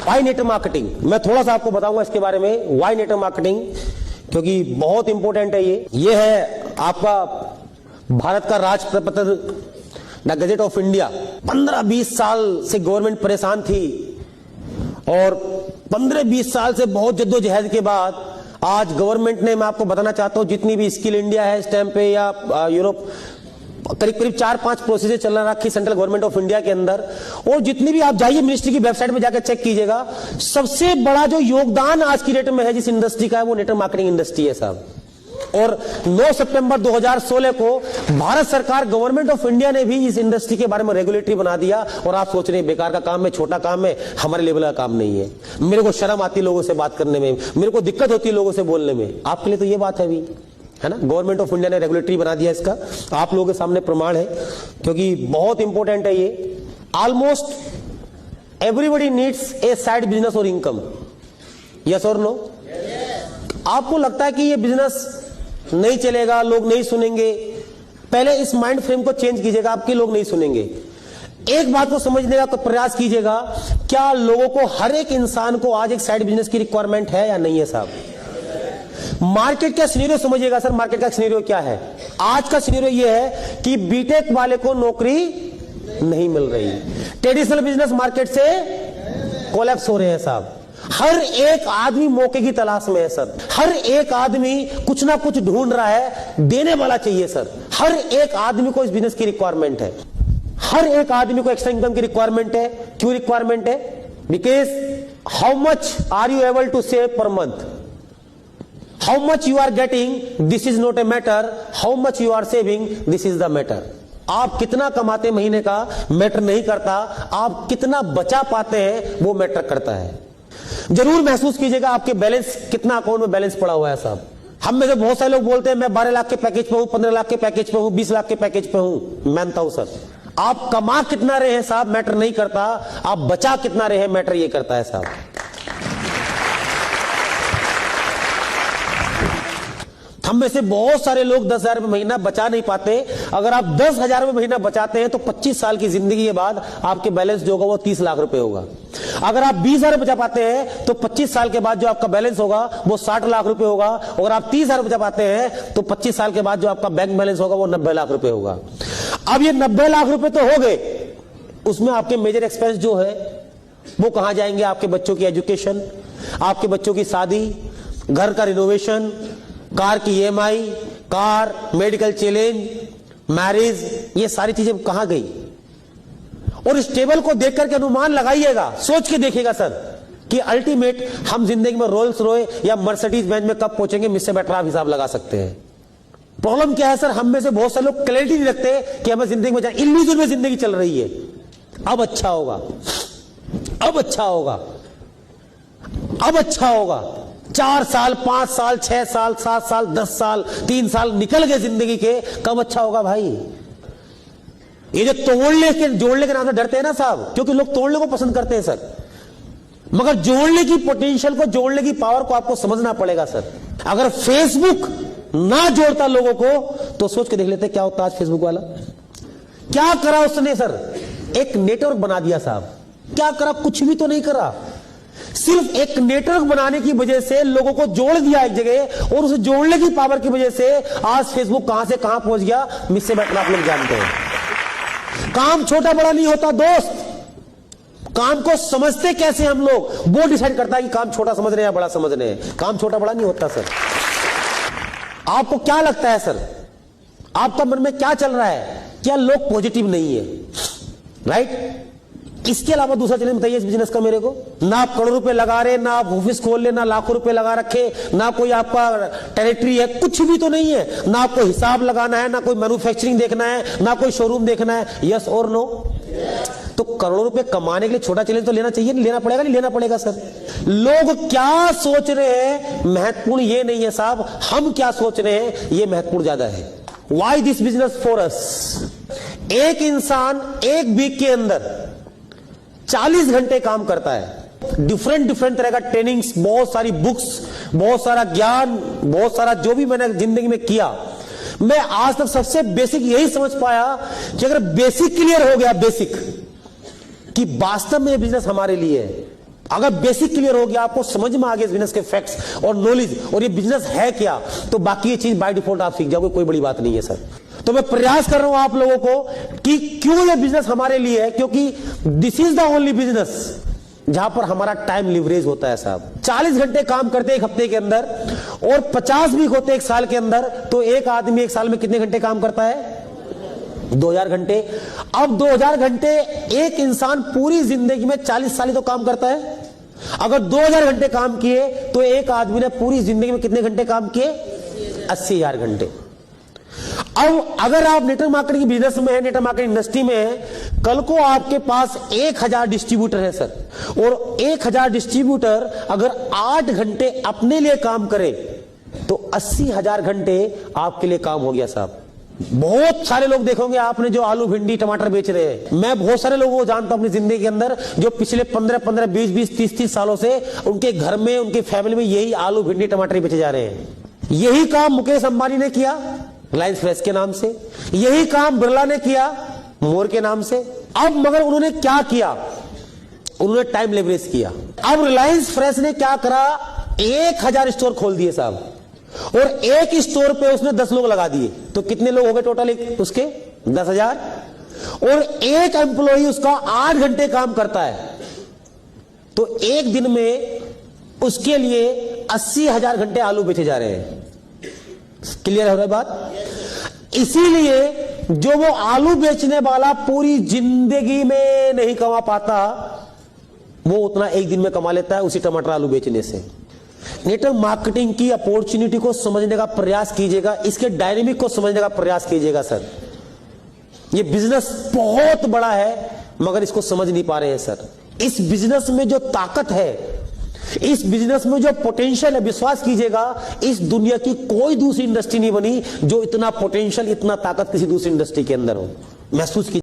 Y network marketing, मैं थोड़ा सा आपको बताऊंगा इसके बारे में, वाई नेटवर्क मार्केटिंग, क्योंकि बहुत इंपॉर्टेंट है ये है आपका भारत का राजपत्र द गजेट ऑफ इंडिया। 15-20 साल से गवर्नमेंट परेशान थी और 15-20 साल से बहुत जद्दोजहद के बाद आज गवर्नमेंट ने, मैं आपको बताना चाहता हूं, जितनी भी स्किल इंडिया है इस टाइम पे या यूरोप, करीब करीब 4-5 प्रोसेस चलना रखी सेंट्रल गवर्नमेंट ऑफ इंडिया के अंदर, और जितनी भी आप जाइए मिनिस्ट्री की वेबसाइट में जाकर चेक कीजिएगा, सबसे बड़ा जो योगदान आज की डेट में है जिस इंडस्ट्री का है वो नेटवर्क मार्केटिंग इंडस्ट्री है साहब। और 9 सितंबर 2016 को भारत सरकार गवर्नमेंट ऑफ इंडिया ने भी इस इंडस्ट्री के बारे में रेगुलेटरी बना दिया। और आप सोच रहे हैं बेकार का काम है, छोटा काम है, हमारे लेवल का काम नहीं है। मेरे को शर्म आती है लोगों से बात करने में, मेरे को दिक्कत होती है लोगों से बोलने में, आपके लिए तो ये बात है अभी, है ना। गवर्नमेंट ऑफ इंडिया ने रेगुलेटरी बना दिया इसका, आप लोगों के सामने प्रमाण है, क्योंकि बहुत इंपॉर्टेंट है ये। Almost everybody needs a side business और इनकम, यस और नो। आपको लगता है कि ये बिजनेस नहीं चलेगा, लोग नहीं सुनेंगे, पहले इस माइंड फ्रेम को चेंज कीजिएगा, आपके लोग नहीं सुनेंगे। एक बात को समझने का प्रयास कीजिएगा, क्या लोगों को, हर एक इंसान को आज एक साइड बिजनेस की रिक्वायरमेंट है या नहीं है साहब। मार्केट का सिनेरियो समझिएगा सर, मार्केट का सिनेरियो क्या है आज का सिनेरियो ये है कि बीटेक वाले को नौकरी नहीं मिल रही, ट्रेडिशनल बिजनेस मार्केट से कोलैप्स हो रहे हैं साहब। हर एक आदमी मौके की तलाश में है सर, हर एक आदमी कुछ ना कुछ ढूंढ रहा है, देने वाला चाहिए सर। हर एक आदमी को इस बिजनेस की रिक्वायरमेंट है, हर एक आदमी को एक्स्ट्रा इनकम की रिक्वायरमेंट है। क्यों रिक्वायरमेंट है? Because how much are you able to save per month, how much you are getting, this is not a matter, how much you are saving, this is the matter. आप कितना कमाते महीने का matter नहीं करता, आप कितना बचा पाते हैं वो मैटर करता है। जरूर महसूस कीजिएगा आपके बैलेंस, कितना अकाउंट में बैलेंस पड़ा हुआ है साहब। हम में से बहुत सारे लोग बोलते हैं मैं 12 लाख के पैकेज पे हूं, 15 लाख के पैकेज पे हूं, 20 लाख के पैकेज पे हूं। मानता हूं सर, आप कमा कितना रहे हैं साहब मैटर नहीं करता, आप बचा कितना रहे हैं मैटर ये करता है साहब। हम में से बहुत सारे लोग 10,000 रुपए महीना बचा नहीं पाते। अगर आप 10,000 रुपए महीना बचाते हैं तो 25 साल की जिंदगी के बाद आपके बैलेंस जो होगा वो 30 लाख रुपए होगा। अगर आप 20,000 बचा पाते हैं तो 25 साल के बाद जो आपका बैलेंस होगा वो 60 लाख रुपए होगा। अगर आप 30,000 बचा पाते हैं तो 25 साल के बाद जो आपका बैंक बैलेंस होगा वो 90 लाख रुपए होगा। अब ये 90 लाख रुपए तो हो गए, उसमें आपके मेजर एक्सपेंस जो है वो कहां जाएंगे? आपके बच्चों की एजुकेशन, आपके बच्चों की शादी, घर का रिनोवेशन, कार की EMI, car, medical challenge, marriage, ये सारी चीजें कहां गई? और इस टेबल को देख करके अनुमान लगाइएगा, सोच के देखिएगा सर कि अल्टीमेट हम जिंदगी में रोल्स रॉय या मर्सिडीज बेंज में कब पहुंचेंगे, मुझसे बेटर आप हिसाब लगा सकते हैं। प्रॉब्लम क्या है सर, हम में से बहुत सारे लोग क्लैरिटी नहीं रखते कि हमें जिंदगी में इल्यूजन में जिंदगी चल रही है। अब अच्छा होगा, अब अच्छा होगा, अब अच्छा होगा। 4 साल, 5 साल, 6 साल, 7 साल, 10 साल, 3 साल निकल गए जिंदगी के, कब अच्छा होगा भाई? ये जो तोड़ने के जोड़ने के नाम से डरते हैं ना साहब, क्योंकि लोग तोड़ने को पसंद करते हैं सर, मगर जोड़ने की पोटेंशियल को, जोड़ने की पावर को आपको समझना पड़ेगा सर। अगर फेसबुक ना जोड़ता लोगों को तो सोच के देख लेते क्या होता आज फेसबुक वाला। क्या करा उसने सर? एक नेटवर्क बना दिया साहब। क्या करा? कुछ भी तो नहीं करा, सिर्फ एक नेटवर्क बनाने की वजह से लोगों को जोड़ दिया एक जगह, और उसे जोड़ने की पावर की वजह से आज फेसबुक कहां से कहां पहुंच गया, मुझसे बेटर आप लोग जानते हैं। काम छोटा बड़ा नहीं होता दोस्त, काम को समझते कैसे हम लोग वो डिसाइड करता है कि काम छोटा समझ रहे हैं या बड़ा समझ रहे हैं। काम छोटा बड़ा नहीं होता सर। आपको क्या लगता है सर, आपका मन में क्या चल रहा है? क्या लोग पॉजिटिव नहीं है? राइट? इसके अलावा दूसरा चैलेंज बताइए इस बिजनेस का मेरे को। ना आप करोड़ रुपए लगा रहे, ना आप ऑफिस खोल ले, ना लाखों रुपए लगा रखे, ना कोई आपका टेरिटरी है, कुछ भी तो नहीं है। ना आपको हिसाब लगाना है, ना कोई मैन्युफैक्चरिंग देखना है, ना कोई शोरूम देखना है। यस और नो? तो करोड़ों रुपए कमाने के लिए छोटा चैलेंज तो लेना चाहिए, लेना पड़ेगा, नहीं लेना पड़ेगा सर। लोग क्या सोच रहे हैं महत्वपूर्ण ये नहीं है साहब, हम क्या सोच रहे हैं ये महत्वपूर्ण ज्यादा है। Why this business for us? एक इंसान एक वीक के अंदर 40 घंटे काम करता है, डिफरेंट तरह का ट्रेनिंग्स, बहुत सारी बुक्स, बहुत सारा ज्ञान, बहुत सारा जो भी मैंने जिंदगी में किया, मैं आज तक सबसे बेसिक यही समझ पाया कि अगर बेसिक क्लियर हो गया, बेसिक कि वास्तव में बिजनेस हमारे लिए है, अगर बेसिक क्लियर हो गया, आपको समझ में आ गया इस बिजनेस के फैक्ट्स और नॉलेज और ये बिजनेस है क्या, तो बाकी ये चीज बाय डिफॉल्ट आप सीख जाओगे, कोई बड़ी बात नहीं है सर। तो मैं प्रयास कर रहा हूं आप लोगों को कि क्यों ये बिजनेस हमारे लिए है, क्योंकि this is the only business जहां पर हमारा टाइम लिवरेज होता है साहब। 40 घंटे काम करते एक हफ्ते के अंदर और 50 वीक होते एक साल के अंदर, तो एक आदमी एक साल में कितने घंटे काम करता है? 2000 घंटे। अब 2000 घंटे एक इंसान पूरी जिंदगी में 40 साल ही तो काम करता है। अगर 2000 घंटे काम किए तो एक आदमी ने पूरी जिंदगी में कितने घंटे काम किए? 80,000 घंटे। अब अगर आप नेटवर्क मार्केटिंग बिजनेस में है, नेटवर्क मार्केटिंग इंडस्ट्री में है, कल को आपके पास 1000 डिस्ट्रीब्यूटर है सर, और 1000 डिस्ट्रीब्यूटर अगर 8 घंटे अपने लिए काम करे तो 80,000 घंटे आपके लिए काम हो गया साहब। बहुत सारे लोग देखोगे आपने जो आलू भिंडी टमाटर बेच रहे हैं, मैं बहुत सारे लोगों को जानता हूं अपनी जिंदगी के अंदर जो पिछले 15-15, 20-20, 30-30 सालों से उनके घर में, उनके फैमिली में यही आलू भिंडी टमाटर बेचे जा रहे हैं। यही काम मुकेश अंबानी ने किया रिलायंस फ्रेश के नाम से, यही काम बिरला ने किया मोर के नाम से। अब मगर उन्होंने क्या किया? उन्होंने टाइम लेवरेज किया। अब रिलायंस फ्रेश ने क्या करा? 1000 स्टोर खोल दिए साहब, और एक स्टोर पे उसने 10 लोग लगा दिए, तो कितने लोग हो गए टोटल उसके? 10,000। और एक एम्प्लॉई उसका 8 घंटे काम करता है, तो एक दिन में उसके लिए 80,000 घंटे आलू बेचे जा रहे हैं। क्लियर हो रहा है बात? इसीलिए जो वो आलू बेचने वाला पूरी जिंदगी में नहीं कमा पाता, वो उतना एक दिन में कमा लेता है उसी टमाटर आलू बेचने से। नेटवर्क मार्केटिंग की अपॉर्चुनिटी को समझने का प्रयास कीजिएगा, इसके डायनेमिक को समझने का प्रयास कीजिएगा सर। ये बिजनेस बहुत बड़ा है मगर इसको समझ नहीं पा रहे हैं सर। इस बिजनेस में जो ताकत है, इस बिजनेस में जो पोटेंशियल है, विश्वास कीजिएगा इस दुनिया की कोई दूसरी इंडस्ट्री नहीं बनी जो इतना पोटेंशियल, इतना ताकत किसी दूसरी इंडस्ट्री के अंदर हो। महसूस कीजिए।